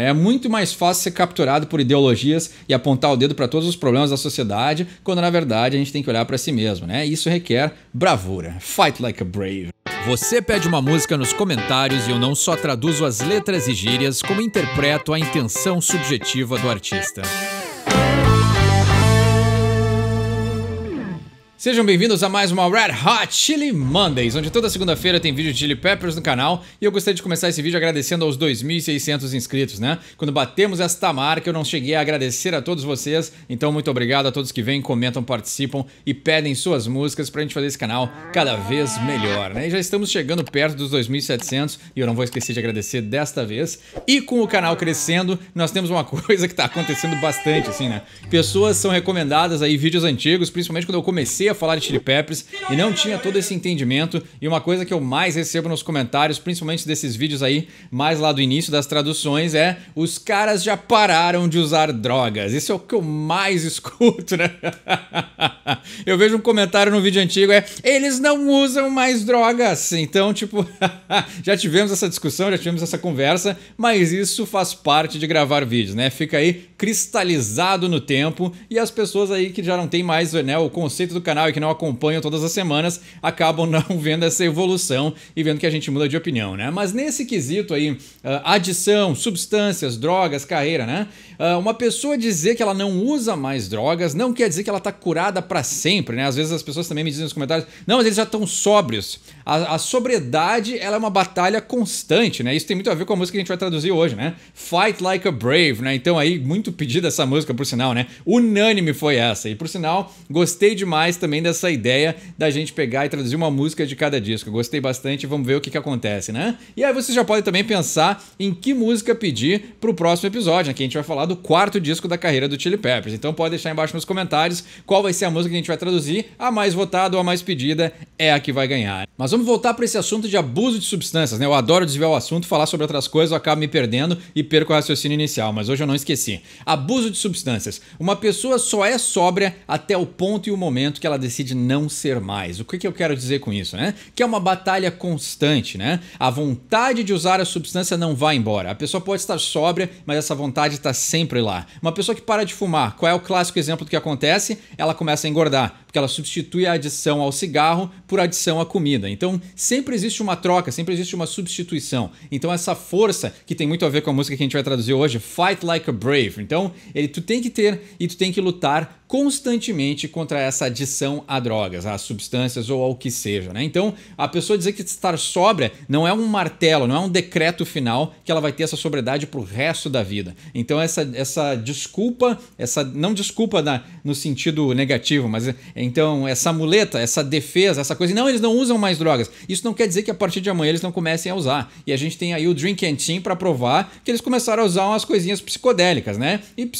É muito mais fácil ser capturado por ideologias e apontar o dedo para todos os problemas da sociedade, quando na verdade a gente tem que olhar para si mesmo, né? Isso requer bravura. Fight like a brave. Você pede uma música nos comentários e eu não só traduzo as letras e gírias, como interpreto a intenção subjetiva do artista. Sejam bem-vindos a mais uma Red Hot Chili Mondays, onde toda segunda-feira tem vídeo de Chili Peppers no canal. E eu gostaria de começar esse vídeo agradecendo aos 2.600 inscritos, né? Quando batemos esta marca, eu não cheguei a agradecer a todos vocês. Então, muito obrigado a todos que vêm, comentam, participam e pedem suas músicas pra gente fazer esse canal cada vez melhor, né? E já estamos chegando perto dos 2.700 e eu não vou esquecer de agradecer desta vez. E com o canal crescendo, nós temos uma coisa que tá acontecendo bastante, assim, né? Pessoas são recomendadas aí vídeos antigos, principalmente quando eu comecei a falar de Chili Peppers e não tinha todo esse entendimento. E uma coisa que eu mais recebo nos comentários, principalmente desses vídeos aí mais lá do início das traduções, é: os caras já pararam de usar drogas. Isso é o que eu mais escuto, né? Eu vejo um comentário no vídeo antigo, eles não usam mais drogas. Então, tipo, já tivemos essa discussão, já tivemos essa conversa, mas isso faz parte de gravar vídeos, né? Fica aí cristalizado no tempo e as pessoas aí que já não tem mais, né, o conceito do canal e que não acompanham todas as semanas acabam não vendo essa evolução e vendo que a gente muda de opinião, né? Mas nesse quesito aí, adição, substâncias, drogas, carreira, né? Uma pessoa dizer que ela não usa mais drogas não quer dizer que ela tá curada pra sempre, né? Às vezes as pessoas também me dizem nos comentários: não, mas eles já estão sóbrios. A sobriedade, ela é uma batalha constante, né? Isso tem muito a ver com a música que a gente vai traduzir hoje, né? Fight like a brave, né? Então aí, muito pedida essa música, por sinal, né? Unânime foi essa. E por sinal, gostei demais também dessa ideia da gente pegar e traduzir uma música de cada disco. Gostei bastante, vamos ver o que acontece, né? E aí você já pode também pensar em que música pedir pro próximo episódio, né? Que a gente vai falar do quarto disco da carreira do Chili Peppers. Então pode deixar embaixo nos comentários qual vai ser a música que a gente vai traduzir. A mais votada ou a mais pedida é a que vai ganhar. Mas vamos voltar para esse assunto de abuso de substâncias, né? Eu adoro desviar o assunto, falar sobre outras coisas, eu acabo me perdendo e perco o raciocínio inicial, mas hoje eu não esqueci. Abuso de substâncias. Uma pessoa só é sóbria até o ponto e o momento que ela decide não ser mais. O que eu quero dizer com isso, né? Que é uma batalha constante, né? A vontade de usar a substância não vai embora. A pessoa pode estar sóbria, mas essa vontade está sempre lá. Uma pessoa que para de fumar, qual é o clássico exemplo do que acontece? Ela começa a engordar, porque ela substitui a adição ao cigarro por adição à comida. Então sempre existe uma troca, sempre existe uma substituição. Então essa força, que tem muito a ver com a música que a gente vai traduzir hoje, Fight Like a Brave. Então tu tem que ter e tu tem que lutar constantemente contra essa adição a drogas, a substâncias ou ao que seja, né? Então a pessoa dizer que estar sóbria não é um martelo, não é um decreto final que ela vai ter essa sobriedade pro resto da vida. Então essa desculpa, não desculpa no sentido negativo, mas então essa muleta, essa defesa, essa coisa, não, eles não usam mais drogas. Isso não quer dizer que a partir de amanhã eles não comecem a usar. E a gente tem aí o Drink and Team para provar que eles começaram a usar umas coisinhas psicodélicas, né? E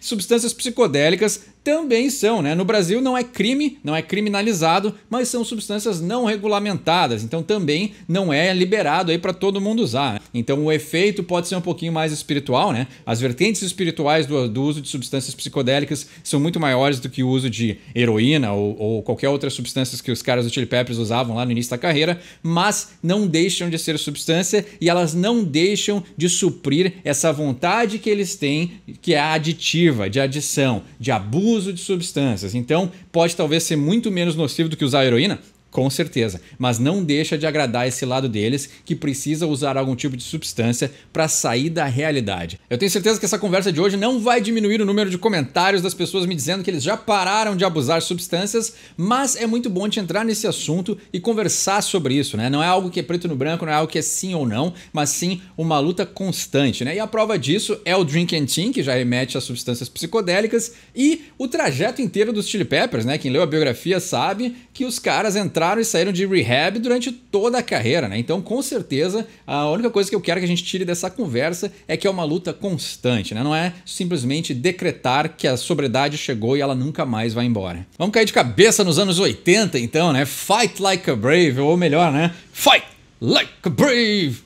substâncias psicodélicas também são, né? No Brasil não é crime, não é criminalizado, mas são substâncias não regulamentadas, então também não é liberado aí para todo mundo usar, né? Então o efeito pode ser um pouquinho mais espiritual, né? As vertentes espirituais do uso de substâncias psicodélicas são muito maiores do que o uso de heroína ou qualquer outra substância que os caras do Chili Peppers usavam lá no início da carreira, mas não deixam de ser substância e elas não deixam de suprir essa vontade que eles têm, que é aditiva, de adição, de abuso de substâncias. Então pode talvez ser muito menos nocivo do que usar heroína, com certeza, mas não deixa de agradar esse lado deles que precisa usar algum tipo de substância para sair da realidade. Eu tenho certeza que essa conversa de hoje não vai diminuir o número de comentários das pessoas me dizendo que eles já pararam de abusar de substâncias, mas é muito bom de entrar nesse assunto e conversar sobre isso, né? Não é algo que é preto no branco, não é algo que é sim ou não, mas sim uma luta constante, né? E a prova disso é o Drink and Team, que já remete a substâncias psicodélicas, e o trajeto inteiro dos Chili Peppers, né? Quem leu a biografia sabe que os caras entraram e saíram de rehab durante toda a carreira, né? Então, com certeza, a única coisa que eu quero que a gente tire dessa conversa é que é uma luta constante, né? Não é simplesmente decretar que a sobriedade chegou e ela nunca mais vai embora. Vamos cair de cabeça nos anos 80, então, né? Fight like a brave, ou melhor, né? Fight like a brave!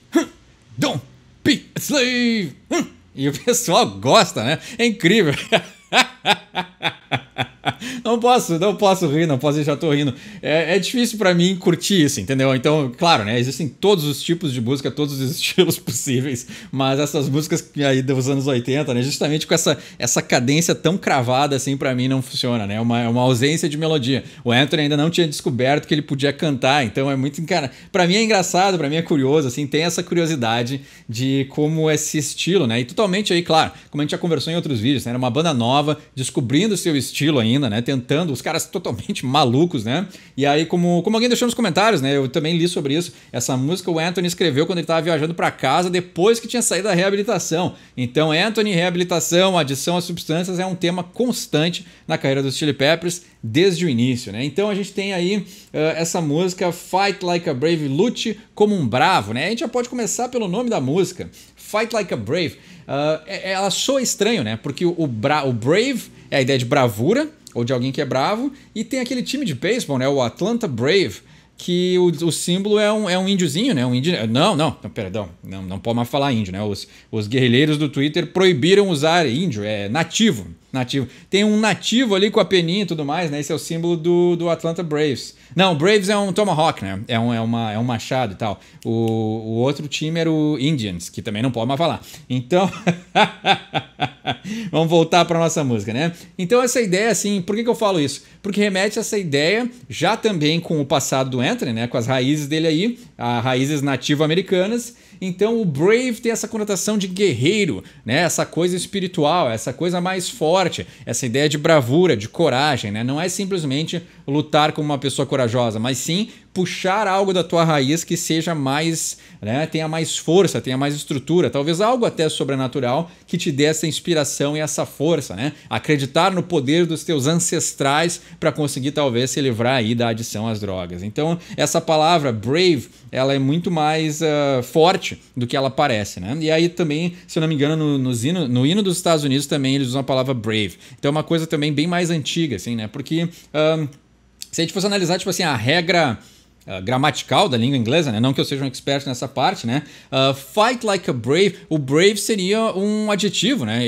Don't be a slave! E o pessoal gosta, né? É incrível. Não posso rir, não posso deixar, tô rindo. É difícil pra mim curtir isso, entendeu? Então, claro, né? Existem todos os tipos de música, todos os estilos possíveis, mas essas músicas aí dos anos 80, né? Justamente com essa cadência tão cravada assim, pra mim não funciona, né? É uma ausência de melodia. O Anthony ainda não tinha descoberto que ele podia cantar, então é muito, cara, pra mim é engraçado, pra mim é curioso, assim, tem essa curiosidade de como esse estilo, né? E totalmente aí, claro, como a gente já conversou em outros vídeos, né? Era uma banda nova, descobrindo o seu estilo ainda, né? Tentando, os caras totalmente malucos, né? E aí, como alguém deixou nos comentários, né? Eu também li sobre isso. Essa música o Anthony escreveu quando ele estava viajando para casa depois que tinha saído da reabilitação. Então, Anthony, reabilitação, adição a substâncias é um tema constante na carreira dos Chili Peppers desde o início, né? Então a gente tem aí essa música Fight Like a Brave, lute como um bravo, né? A gente já pode começar pelo nome da música, Fight Like a Brave. Ela soa estranho, né? Porque o Brave é a ideia de bravura, ou de alguém que é bravo, e tem aquele time de beisebol, né? O Atlanta Brave, que o símbolo é um índiozinho, né? Um índio. Não, perdão. Não pode mais falar índio, né? Os guerrilheiros do Twitter proibiram usar índio, é nativo. Tem um nativo ali com a peninha e tudo mais, né? Esse é o símbolo do Atlanta Braves. Não, Braves é um Tomahawk, né? É um machado e tal. O outro time era o Indians, que também não pode mais falar. Então, vamos voltar para nossa música, né? Então essa ideia, assim, por que eu falo isso? Porque remete a essa ideia já também com o passado do Anthony, né? Com as raízes dele aí, as raízes nativo-americanas. Então o Brave tem essa conotação de guerreiro, né? Essa coisa espiritual, essa coisa mais forte, essa ideia de bravura, de coragem, né? Não é simplesmente lutar como uma pessoa corajosa, mas sim puxar algo da tua raiz que seja mais, né, tenha mais força, tenha mais estrutura, talvez algo até sobrenatural que te dê essa inspiração e essa força, né? Acreditar no poder dos teus ancestrais para conseguir talvez se livrar aí da adição às drogas. Então essa palavra brave, ela é muito mais forte do que ela parece, né? E aí também, se eu não me engano, no hino dos Estados Unidos também eles usam a palavra brave. Então é uma coisa também bem mais antiga, assim, né? Porque se a gente fosse analisar, tipo assim, a regra gramatical da língua inglesa, né? Não que eu seja um expert nessa parte, né? Fight like a brave, o brave seria um adjetivo, né?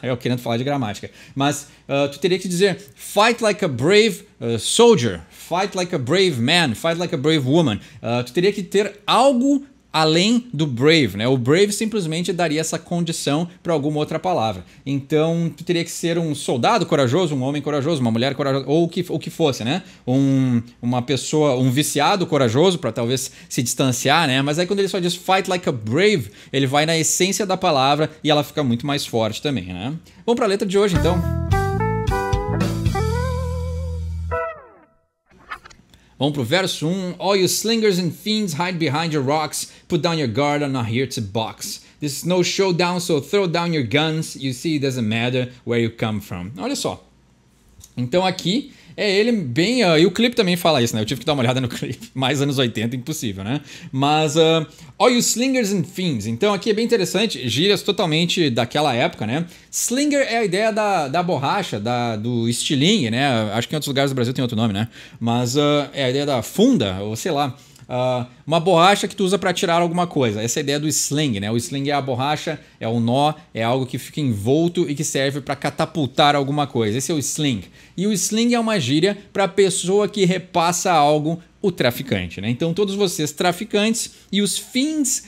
Eu querendo falar de gramática, mas tu teria que dizer fight like a brave soldier, fight like a brave man, fight like a brave woman. Tu teria que ter algo além do brave, né? O brave simplesmente daria essa condição para alguma outra palavra. Então, tu teria que ser um soldado corajoso, um homem corajoso, uma mulher corajosa, ou o que fosse, né? Uma pessoa, um viciado corajoso para talvez se distanciar, né? Mas aí quando ele só diz fight like a brave, ele vai na essência da palavra e ela fica muito mais forte também, né? Vamos para a letra de hoje, então. Vamos pro verso 1. All you slingers and fiends hide behind your rocks. Put down your guard, I'm not here to box. This is no showdown, so throw down your guns. You see, it doesn't matter where you come from. Olha só. Então aqui é ele bem... e o clipe também fala isso, né? Eu tive que dar uma olhada no clipe. Mais anos 80, impossível, né? Mas... All you slingers and fiends. Então aqui é bem interessante. Gírias totalmente daquela época, né? Slinger é a ideia da borracha, do estilingue, né? Acho que em outros lugares do Brasil tem outro nome, né? Mas é a ideia da funda, ou sei lá. Uma borracha que tu usa para tirar alguma coisa. Essa é a ideia do sling, né? O sling é a borracha, é um nó, é algo que fica envolto e que serve para catapultar alguma coisa. Esse é o sling. E o sling é uma gíria para a pessoa que repassa algo, o traficante, né? Então todos vocês traficantes e os fiends,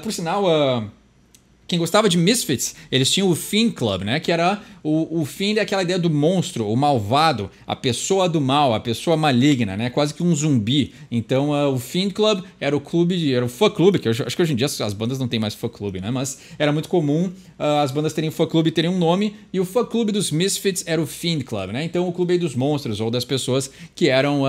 por sinal... Quem gostava de Misfits, eles tinham o Fiend Club, né? Que era o Fiend é aquela ideia do monstro, o malvado, a pessoa do mal, a pessoa maligna, né? Quase que um zumbi. Então o Fiend Club era o fã-clube, que acho que hoje em dia as bandas não tem mais fã-clube, né? Mas era muito comum as bandas terem fã-clube e terem um nome, e o fã-clube dos Misfits era o Fiend Club, né? Então o clube aí dos monstros, ou das pessoas que eram...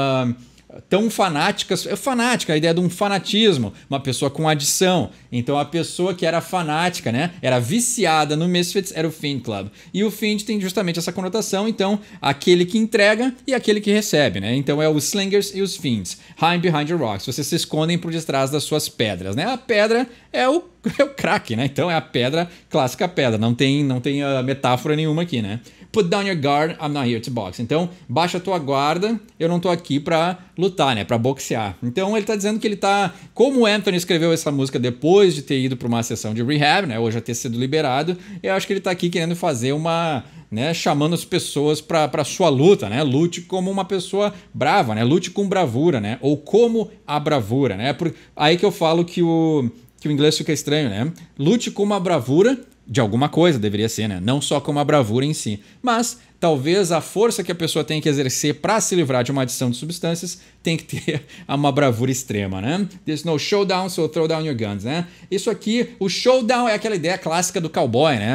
tão fanáticas, fanática, a ideia de um fanatismo, uma pessoa com adição. Então a pessoa que era fanática, né, era viciada no Misfits, era o Fiend Club. E o Fiend tem justamente essa conotação, então aquele que entrega e aquele que recebe, né? Então é os Slingers e os Fiends. Hide behind your rocks, vocês se escondem por detrás das suas pedras, né? A pedra é o crack, né? Então é a pedra, clássica pedra, não tem metáfora nenhuma aqui, né? Put down your guard, I'm not here to box. Então, baixa a tua guarda, eu não tô aqui pra lutar, né? Pra boxear. Então ele tá dizendo que ele tá... Como o Anthony escreveu essa música depois de ter ido pra uma sessão de rehab, né? Ou já ter sido liberado, eu acho que ele tá aqui querendo fazer uma... Né, chamando as pessoas para sua luta, né? Lute como uma pessoa brava, né? Lute com bravura, né? Ou como a bravura, né? Aí que eu falo que o inglês fica estranho, né? Lute com uma bravura de alguma coisa, deveria ser, né? Não só com uma bravura em si. Mas talvez a força que a pessoa tem que exercer para se livrar de uma adição de substâncias tem que ter uma bravura extrema, né? There's no showdown, so throw down your guns, né? Isso aqui, o showdown é aquela ideia clássica do cowboy, né?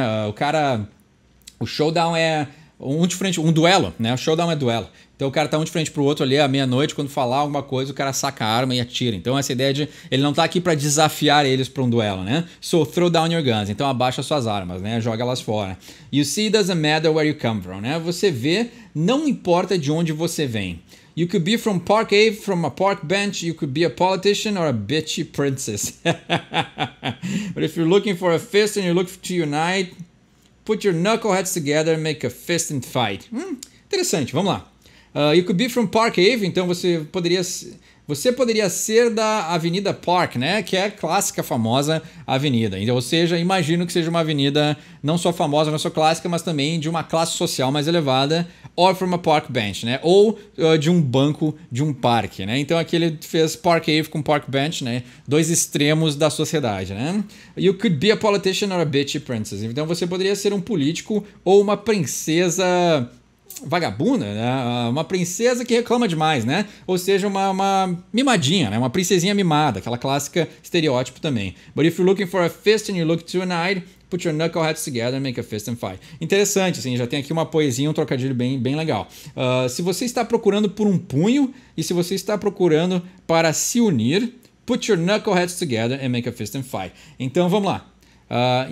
O showdown é um de frente, um duelo, né? O showdown é duelo. Então o cara tá um de frente pro outro ali à meia-noite, quando falar alguma coisa, o cara saca a arma e atira. Então essa ideia de ele não tá aqui para desafiar eles para um duelo, né? So throw down your guns. Então abaixa suas armas, né? Joga elas fora. You see, doesn't matter where you come from, né? Você vê, não importa de onde você vem. You could be from Park Ave, from a park bench. You could be a politician or a bitchy princess. But if you're looking for a fist and you're looking to unite, put your knuckleheads together and make a fist and fight. Interessante, vamos lá. You could be from Park Ave, então você poderia ser da Avenida Park, né? Que é a clássica, famosa avenida. Então, ou seja, imagino que seja uma avenida não só famosa, não só clássica, mas também de uma classe social mais elevada, or from a park bench, né? Ou de um banco de um parque, né? Então aqui ele fez Park Ave com Park Bench, né? Dois extremos da sociedade, né? You could be a politician or a bitchy princess. Então você poderia ser um político ou uma princesa vagabunda, né? Uma princesa que reclama demais, né? Ou seja, uma mimadinha, né? Uma princesinha mimada, aquela clássica estereótipo também. But if you're looking for a fist and you look too nice, put your knuckleheads together and make a fist and fight. Interessante, assim, já tem aqui uma poesia, um trocadilho bem legal. Se você está procurando por um punho e se você está procurando para se unir, put your knuckleheads together and make a fist and fight. Então vamos lá.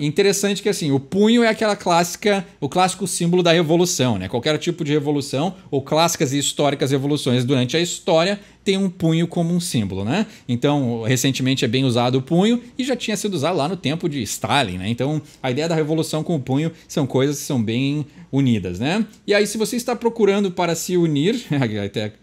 Interessante que assim, o punho é aquela clássica, o clássico símbolo da revolução, né? Qualquer tipo de revolução ou clássicas e históricas revoluções durante a história tem um punho como um símbolo, né? Então, recentemente é bem usado o punho e já tinha sido usado lá no tempo de Stalin, né? Então, a ideia da revolução com o punho são coisas que são bem unidas, né? E aí, se você está procurando para se unir, até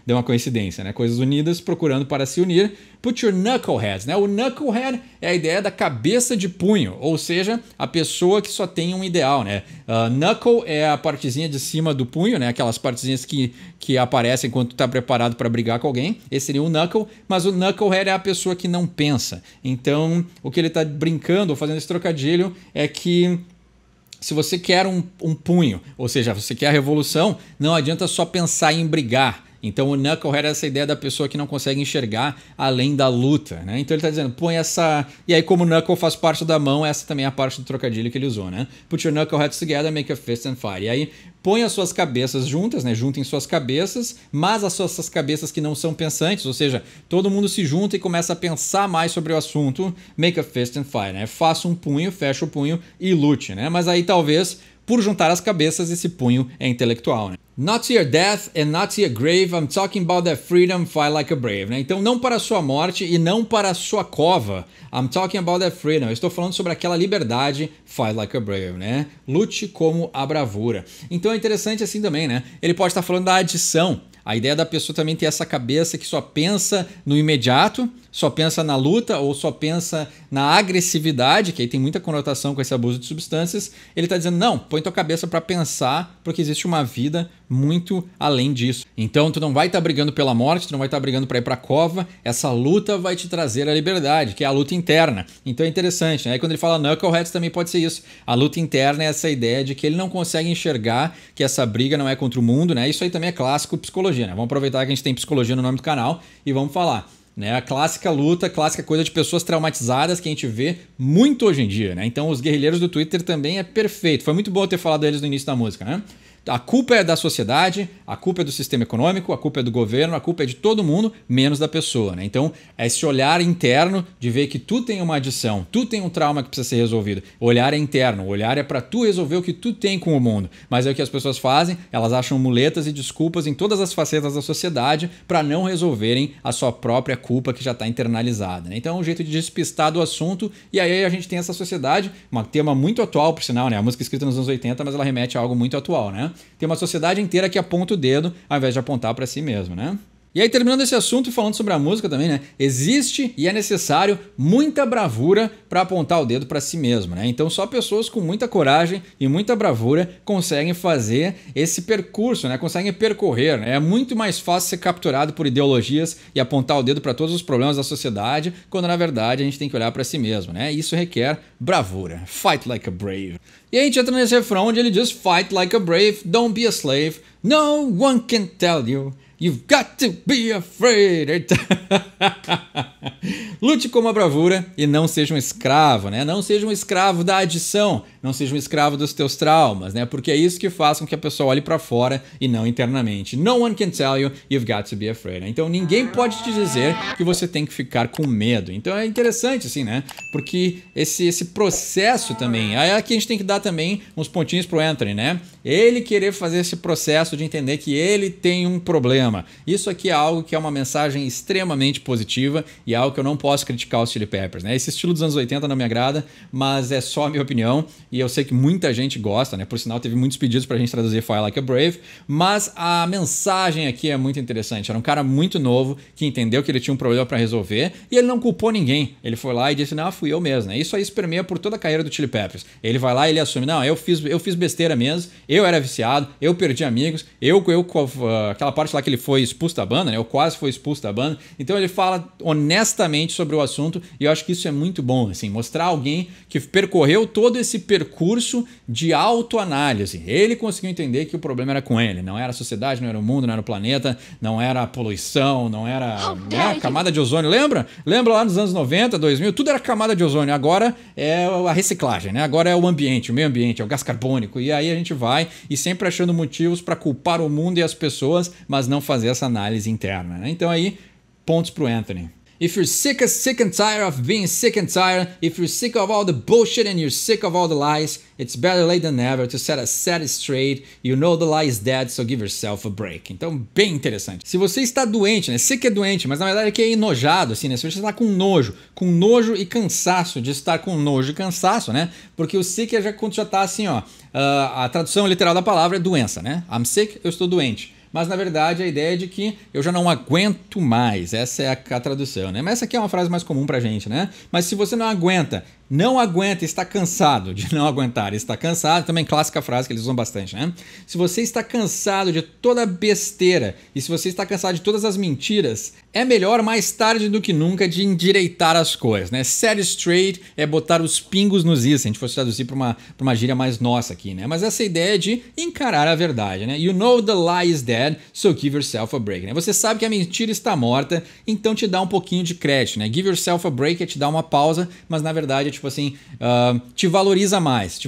deu uma coincidência, né? Coisas unidas procurando para se unir, put your knuckleheads, né? O knucklehead é a ideia da cabeça de punho, ou seja, a pessoa que só tem um ideal, né? Knuckle é a partezinha de cima do punho, né? Aquelas partezinhas que aparecem quando tu está preparado para brigar com alguém. Esse seria o knuckle, mas o knucklehead é a pessoa que não pensa. Então, o que ele está brincando ou fazendo esse trocadilho é que se você quer um punho, ou seja, você quer a revolução, não adianta só pensar em brigar. Então o knucklehead é essa ideia da pessoa que não consegue enxergar além da luta, né? Então ele está dizendo, põe essa... E aí como o knuckle faz parte da mão, essa também é a parte do trocadilho que ele usou, né? Put your knuckleheads together, make a fist and fight. E aí põe as suas cabeças juntas, né? Juntem suas cabeças, mas as suas cabeças que não são pensantes, ou seja, todo mundo se junta e começa a pensar mais sobre o assunto, make a fist and fight, né? Faça um punho, fecha o punho e lute, né? Mas aí talvez... Por juntar as cabeças, esse punho é intelectual, né? Not to your death and not to your grave, I'm talking about that freedom, fight like a brave, né? Então não para a sua morte e não para a sua cova, I'm talking about that freedom, eu estou falando sobre aquela liberdade, fight like a brave, né? Lute como a bravura. Então é interessante assim também, né? Ele pode estar falando da adição. A ideia da pessoa também ter essa cabeça que só pensa no imediato, só pensa na luta ou só pensa na agressividade, que aí tem muita conotação com esse abuso de substâncias. Ele está dizendo, não, põe tua cabeça para pensar, porque existe uma vida muito além disso. Então tu não vai estar brigando pela morte, tu não vai estar brigando para ir para a cova, essa luta vai te trazer a liberdade, que é a luta interna. Então é interessante, né? Aí quando ele fala knuckleheads também pode ser isso. A luta interna é essa ideia de que ele não consegue enxergar que essa briga não é contra o mundo, né? Isso aí também é clássico psicologia, né? Vamos aproveitar que a gente tem psicologia no nome do canal e vamos falar. Né, a clássica luta, a clássica coisa de pessoas traumatizadas que a gente vê muito hoje em dia, né? Então os guerrilheiros do Twitter também é perfeito. Foi muito bom eu ter falado deles no início da música, né? A culpa é da sociedade, a culpa é do sistema econômico, a culpa é do governo, a culpa é de todo mundo, menos da pessoa, né? Então, é esse olhar interno de ver que tu tem uma adição, tu tem um trauma que precisa ser resolvido. O olhar é interno, o olhar é para tu resolver o que tu tem com o mundo. Mas é o que as pessoas fazem, elas acham muletas e desculpas em todas as facetas da sociedade para não resolverem a sua própria culpa que já está internalizada, né? Então, é um jeito de despistar do assunto e aí a gente tem essa sociedade, um tema muito atual, por sinal, né? A música escrita nos anos 80, mas ela remete a algo muito atual, né? Tem uma sociedade inteira que aponta o dedo ao invés de apontar para si mesmo, né? E aí, terminando esse assunto e falando sobre a música também, né? Existe e é necessário muita bravura para apontar o dedo para si mesmo, né? Então só pessoas com muita coragem e muita bravura conseguem fazer esse percurso, né? Conseguem percorrer, né? É muito mais fácil ser capturado por ideologias e apontar o dedo para todos os problemas da sociedade, quando na verdade a gente tem que olhar para si mesmo, né? Isso requer bravura. Fight like a brave. E aí a gente entra nesse refrão onde ele diz: Fight like a brave, don't be a slave. No one can tell you. You've got to be afraid. Lute com uma bravura e não seja um escravo, né? Não seja um escravo da adição, não seja um escravo dos teus traumas, né? Porque é isso que faz com que a pessoa olhe para fora e não internamente. No one can tell you you've got to be afraid. Né? Então ninguém pode te dizer que você tem que ficar com medo. Então é interessante assim, né? Porque esse processo também, aí aqui a gente tem que dar também uns pontinhos pro Anthony, né? Ele querer fazer esse processo de entender que ele tem um problema. Isso aqui é algo que é uma mensagem extremamente positiva e é algo que eu não posso criticar os Chili Peppers, né? Esse estilo dos anos 80 não me agrada, mas é só a minha opinião e eu sei que muita gente gosta, né? Por sinal, teve muitos pedidos pra gente traduzir Fire Like a Brave, mas a mensagem aqui é muito interessante. Era um cara muito novo que entendeu que ele tinha um problema pra resolver e ele não culpou ninguém. Ele foi lá e disse: não, fui eu mesmo, né? Isso aí permeia por toda a carreira do Chili Peppers. Ele vai lá e ele assume: não, eu fiz besteira mesmo, eu era viciado, eu perdi amigos, aquela parte lá que ele foi expulso da banda, né? Eu quase fui expulso da banda. Então ele fala honestamente sobre o assunto e eu acho que isso é muito bom, assim, mostrar alguém que percorreu todo esse percurso de autoanálise. Ele conseguiu entender que o problema era com ele, não era a sociedade, não era o mundo, não era o planeta, não era a poluição, não era a camada de ozônio. Lembra lá nos anos 90, 2000, tudo era camada de ozônio. Agora é a reciclagem, né? Agora é o ambiente, o meio ambiente, é o gás carbônico. E aí a gente vai e sempre achando motivos para culpar o mundo e as pessoas, mas não fazer essa análise interna, né? Então aí, pontos pro Anthony. If you're sick and tired of being sick and tired, if you're sick of all the bullshit and you're sick of all the lies, it's better late than never to set it straight. You know the lie is dead, so give yourself a break. Então, bem interessante. Se você está doente, né? Sick é doente, mas na verdade aqui é enojado, assim, né? Se você está com nojo e cansaço de estar com nojo e cansaço, né? Porque o sick é já quando já está assim, ó. A tradução literal da palavra é doença, né? I'm sick, eu estou doente. Mas na verdade a ideia é de que eu já não aguento mais, essa é a tradução, né? Mas essa aqui é uma frase mais comum pra gente, né? Mas se você não aguenta, está cansado de não aguentar, está cansado, também clássica frase que eles usam bastante, né? Se você está cansado de toda besteira e se você está cansado de todas as mentiras, é melhor mais tarde do que nunca de endireitar as coisas, né? Set straight é botar os pingos nos is, se a gente fosse traduzir para uma gíria mais nossa aqui, né? Mas essa ideia é de encarar a verdade, né? You know the lie is dead, so give yourself a break, né? Você sabe que a mentira está morta, então te dá um pouquinho de crédito, né? Give yourself a break é te dar uma pausa, mas na verdade é tipo assim, te valoriza mais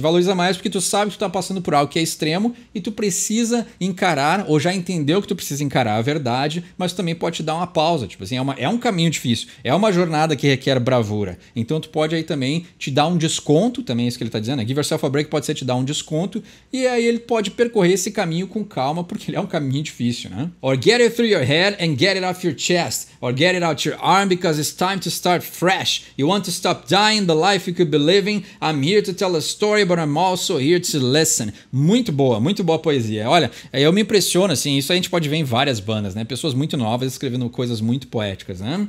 porque tu sabe que tu tá passando por algo que é extremo e tu precisa encarar ou já entendeu que tu precisa encarar a verdade, mas tu também pode te dar uma pausa, tipo assim, é um caminho difícil, é uma jornada que requer bravura, então tu pode aí também te dar um desconto, também é isso que ele tá dizendo, né? Give yourself a break pode ser te dar um desconto e aí ele pode percorrer esse caminho com calma porque ele é um caminho difícil, né? Or get it through your head and get it off your chest, or get it out your arm because it's time to start fresh, you want to stop dying the life you could be living, I'm here to tell a story, but I'm also here to listen. Muito boa poesia. Olha, eu me impressiono, assim, isso a gente pode ver em várias bandas, né? Pessoas muito novas escrevendo coisas muito poéticas, né?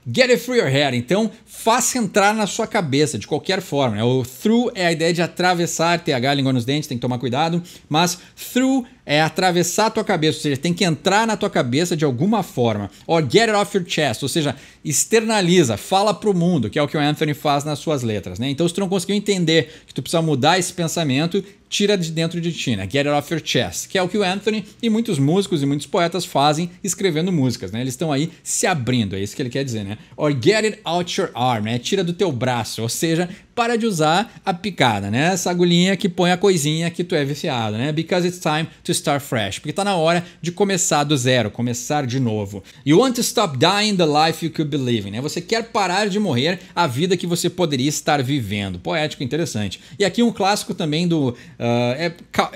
Get it through your head. Então, faça entrar na sua cabeça, de qualquer forma, né? O through é a ideia de atravessar, TH, língua nos dentes, tem que tomar cuidado, mas through é atravessar a tua cabeça, ou seja, tem que entrar na tua cabeça de alguma forma. Or get it off your chest, ou seja, externaliza, fala pro mundo, que é o que o Anthony faz nas suas letras, né? Então, se tu não conseguiu entender que tu precisa mudar esse pensamento, tira de dentro de ti, né? Get it off your chest, que é o que o Anthony e muitos músicos e muitos poetas fazem escrevendo músicas, né? Eles estão aí se abrindo, é isso que ele quer dizer, né? Or get it out your arm, né? Tira do teu braço, ou seja, para de usar a picada, né? Essa agulhinha que põe a coisinha que tu é viciado, né? Because it's time to start fresh, porque tá na hora de começar do zero, começar de novo. You want to stop dying the life you could be living, né? Você quer parar de morrer a vida que você poderia estar vivendo. Poético, interessante. E aqui um clássico também do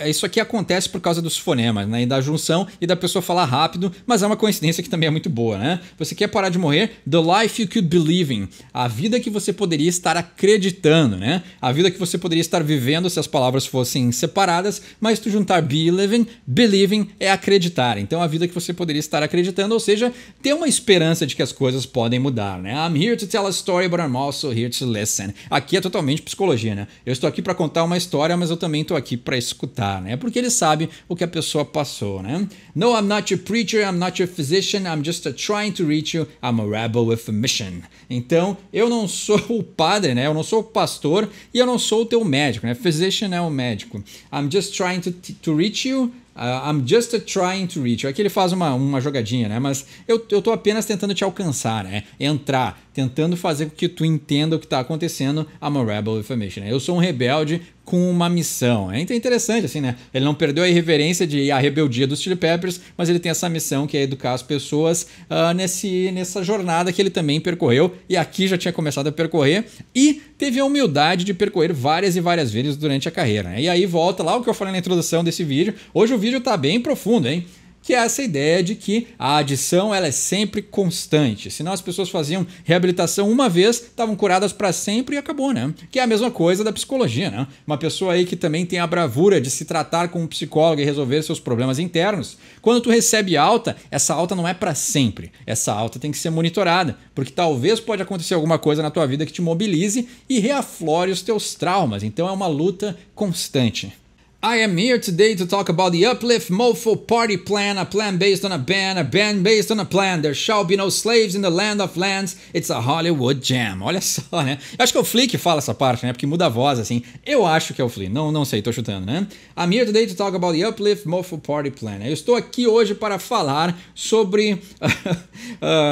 Isso aqui acontece por causa dos fonemas, né? E da junção e da pessoa falar rápido, mas é uma coincidência que também é muito boa, né? Você quer parar de morrer? The life you could be living. A vida que você poderia estar acreditando, né? A vida que você poderia estar vivendo se as palavras fossem separadas, mas tu juntar believing é acreditar. Então a vida que você poderia estar acreditando, ou seja, ter uma esperança de que as coisas podem mudar, né? I'm here to tell a story, but I'm also here to listen. Aqui é totalmente psicologia, né? Eu estou aqui para contar uma história, mas eu também estou aqui para escutar, né? Porque ele sabe o que a pessoa passou, né? No, I'm not your preacher, I'm not your physician, I'm just trying to reach you, I'm a rebel with a mission. Então, eu não sou o padre, né? Eu não sou o pastor e eu não sou o teu médico, né? Physician é o médico. I'm just trying to reach you. I'm just trying to reach you. Aqui ele faz uma jogadinha, né? Mas eu tô apenas tentando te alcançar, né? Entrar, tentando fazer com que tu entenda o que tá acontecendo. I'm a rebel with a mission. Né? Eu sou um rebelde com uma missão. Então é interessante, assim, né? Ele não perdeu a irreverência e a rebeldia dos Chili Peppers, mas ele tem essa missão que é educar as pessoas nessa jornada que ele também percorreu. E aqui já tinha começado a percorrer e teve a humildade de percorrer várias e várias vezes durante a carreira. Né? E aí volta lá o que eu falei na introdução desse vídeo. Hoje o vídeo tá bem profundo, hein? Que é essa ideia de que a adição ela é sempre constante. Senão as pessoas faziam reabilitação uma vez, estavam curadas para sempre e acabou, né? Que é a mesma coisa da psicologia, né? Uma pessoa aí que também tem a bravura de se tratar com um psicólogo e resolver seus problemas internos, quando tu recebe alta, essa alta não é para sempre. Essa alta tem que ser monitorada, porque talvez pode acontecer alguma coisa na tua vida que te mobilize e reaflore os teus traumas. Então é uma luta constante. I am here today to talk about the Uplift Mofo Party Plan, a plan based on a band based on a plan. There shall be no slaves in the land of lands. It's a Hollywood jam. Olha só, né? Eu acho que é o Flea que fala essa parte, né? Porque muda a voz, assim. Eu acho que é o Flea. Não sei, tô chutando, né? I'm here today to talk about the Uplift Mofo Party Plan. Eu estou aqui hoje para falar sobre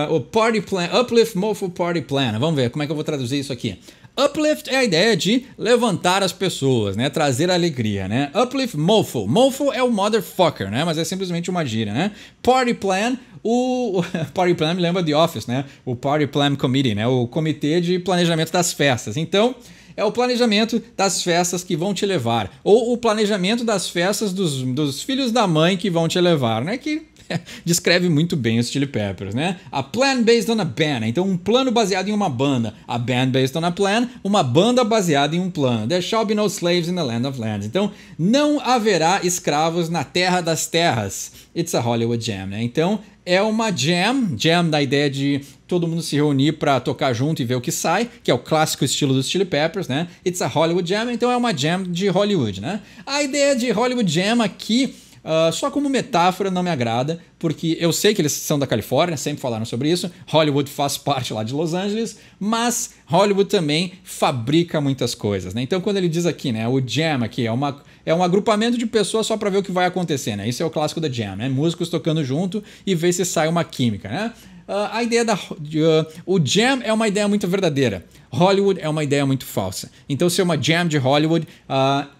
o Party Plan, Uplift Mofo Party Plan. Vamos ver como é que eu vou traduzir isso aqui. Uplift é a ideia de levantar as pessoas, né? Trazer alegria, né? Uplift mofo. Mofo é o motherfucker, né? Mas é simplesmente uma gíria, né? Party Plan, o Party Plan me lembra The Office, né? O Party Plan Committee, né? O comitê de planejamento das festas. Então, é o planejamento das festas que vão te levar. Ou o planejamento das festas dos filhos da mãe que vão te levar, né? Que descreve muito bem os Chili Peppers, né? A plan based on a band. Então, um plano baseado em uma banda. A band based on a plan. Uma banda baseada em um plano. There shall be no slaves in the land of lands. Então, não haverá escravos na terra das terras. It's a Hollywood jam, né? Então, é uma jam da ideia de todo mundo se reunir para tocar junto e ver o que sai, que é o clássico estilo dos Chili Peppers, né? It's a Hollywood jam, então é uma jam de Hollywood, né? A ideia de Hollywood jam aqui, só como metáfora, não me agrada, porque eu sei que eles são da Califórnia, sempre falaram sobre isso. Hollywood faz parte lá de Los Angeles, mas Hollywood também fabrica muitas coisas, né? Então, quando ele diz aqui, né, o jam aqui é um agrupamento de pessoas só para ver o que vai acontecer, né? Isso é o clássico da jam, né? Músicos tocando junto e ver se sai uma química, né? A ideia o jam é uma ideia muito verdadeira. Hollywood é uma ideia muito falsa. Então, se é uma jam de Hollywood,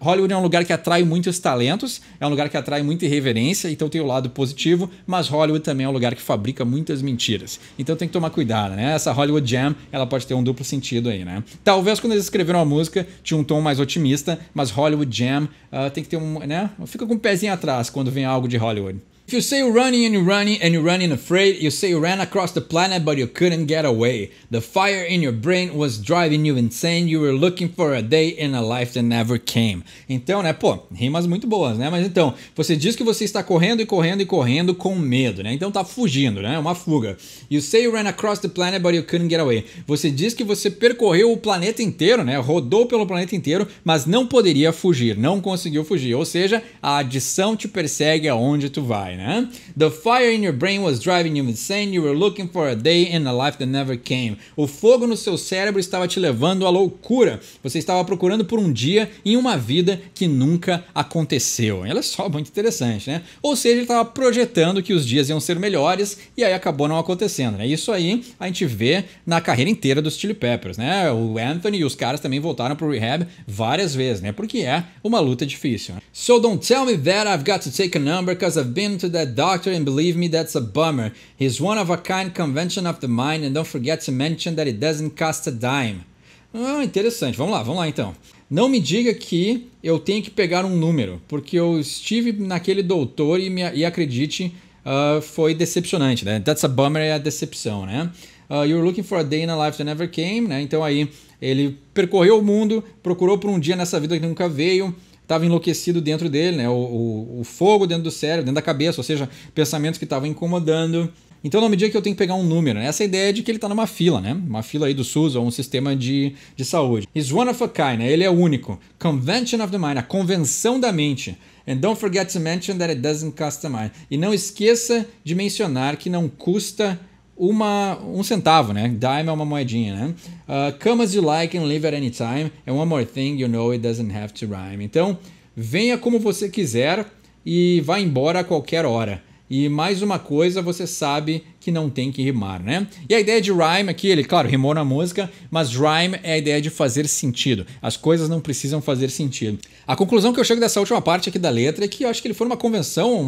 Hollywood é um lugar que atrai muitos talentos, é um lugar que atrai muita irreverência, então tem o lado positivo, mas Hollywood também é um lugar que fabrica muitas mentiras. Então tem que tomar cuidado, né? Essa Hollywood jam, ela pode ter um duplo sentido aí, né? Talvez quando eles escreveram a música tinha um tom mais otimista, mas Hollywood jam tem que ter né? Fica com o pezinho atrás quando vem algo de Hollywood. If you say you're running and you're running afraid, you say you ran across the planet but you couldn't get away. The fire in your brain was driving you insane, you were looking for a day in a life that never came. Então, né, rimas muito boas, né? Mas então, você diz que você está correndo com medo, né? Então tá fugindo, né? Uma fuga. You say you ran across the planet but you couldn't get away. Você diz que você percorreu o planeta inteiro, né? Rodou pelo planeta inteiro, mas não poderia fugir, não conseguiu fugir. Ou seja, a adição te persegue aonde tu vai, né? The fire in your brain was driving you insane. You were looking for a day in a life that never came. O fogo no seu cérebro estava te levando à loucura. Você estava procurando por um dia em uma vida que nunca aconteceu. Olha só, muito interessante, né? Ou seja, ele estava projetando que os dias iam ser melhores e aí acabou não acontecendo, né? Isso aí a gente vê na carreira inteira dos Chili Peppers, né? O Anthony e os caras também voltaram pro rehab várias vezes, né? Porque é uma luta difícil, né? So don't tell me that I've got to take a number because I've been to that doctor and believe me, that's a bummer. He's one of a kind convention of the mind and don't forget to mention that it doesn't cost a dime. Interessante, vamos lá então. Não me diga que eu tenho que pegar um número, porque eu estive naquele doutor e acredite, foi decepcionante, né? That's a bummer é a decepção, né? You're looking for a day in a life that never came, né? Então aí ele percorreu o mundo, procurou por um dia nessa vida que nunca veio, estava enlouquecido dentro dele, né? O fogo dentro do cérebro, dentro da cabeça, ou seja, pensamentos que estavam incomodando. Então não me diga que eu tenho que pegar um número, né? Essa ideia de que ele está numa fila, né? Uma fila aí do SUS ou um sistema de saúde. He's one of a kind, né? Ele é único. Convention of the mind, a convenção da mente. And don't forget to mention that it doesn't cost a mind. E não esqueça de mencionar que não custa um centavo, né? Dime é uma moedinha, né? Come as you like and live at any time. And one more thing, you know it doesn't have to rhyme. Então, venha como você quiser e vá embora a qualquer hora. E mais uma coisa, você sabe que não tem que rimar, né? E a ideia de rhyme aqui, ele, claro, rimou na música, mas rhyme é a ideia de fazer sentido. As coisas não precisam fazer sentido. A conclusão que eu chego dessa última parte aqui da letra é que eu acho que ele foi numa convenção,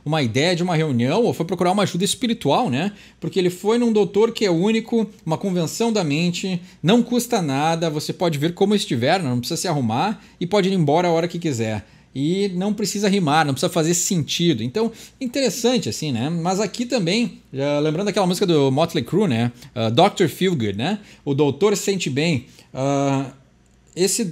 uma ideia de uma reunião, ou foi procurar uma ajuda espiritual, né? Porque ele foi num doutor que é único, uma convenção da mente, não custa nada, você pode vir como estiver, não precisa se arrumar e pode ir embora a hora que quiser. E não precisa rimar, não precisa fazer sentido. Então, interessante assim, né? Mas aqui também, lembrando aquela música do Motley Crue, né? Dr. Feelgood, né? O doutor sente bem.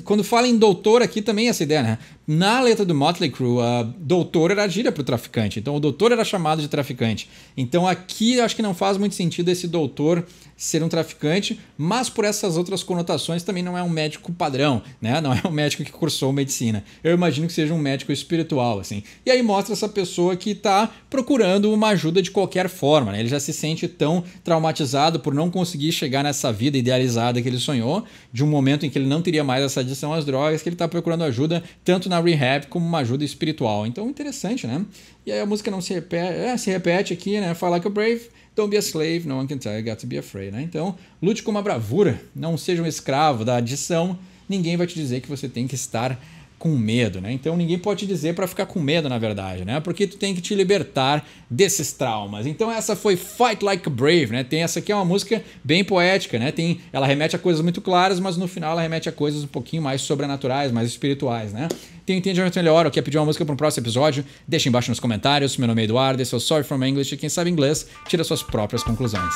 Quando fala em doutor aqui também essa ideia, né? Na letra do Motley Crue, doutor era gíria para o traficante. Então o doutor era chamado de traficante. Então aqui acho que não faz muito sentido esse doutor ser um traficante, mas por essas outras conotações também não é um médico padrão, né? Não é um médico que cursou medicina. Eu imagino que seja um médico espiritual, assim. E aí mostra essa pessoa que está procurando uma ajuda de qualquer forma, né? Ele já se sente tão traumatizado por não conseguir chegar nessa vida idealizada que ele sonhou, de um momento em que ele não teria mais essa adição às drogas, que ele está procurando ajuda tanto na rehab como uma ajuda espiritual. Então, interessante, né? E aí a música não se repete aqui, né? Fala que o brave, don't be a slave, no one can tell you got to be afraid, né? Então, lute com uma bravura, não seja um escravo da adição, ninguém vai te dizer que você tem que estar com medo, né? Então ninguém pode te dizer para ficar com medo, na verdade, né? Porque tu tem que te libertar desses traumas. Então essa foi Fight Like a Brave, né? Tem essa aqui, é uma música bem poética, né? Ela remete a coisas muito claras, mas no final ela remete a coisas um pouquinho mais sobrenaturais, mais espirituais, né? Tem um entendimento melhor ou quer pedir uma música para um próximo episódio? Deixa embaixo nos comentários. Meu nome é Eduardo, esse é o Sorry From English e quem sabe inglês tira suas próprias conclusões.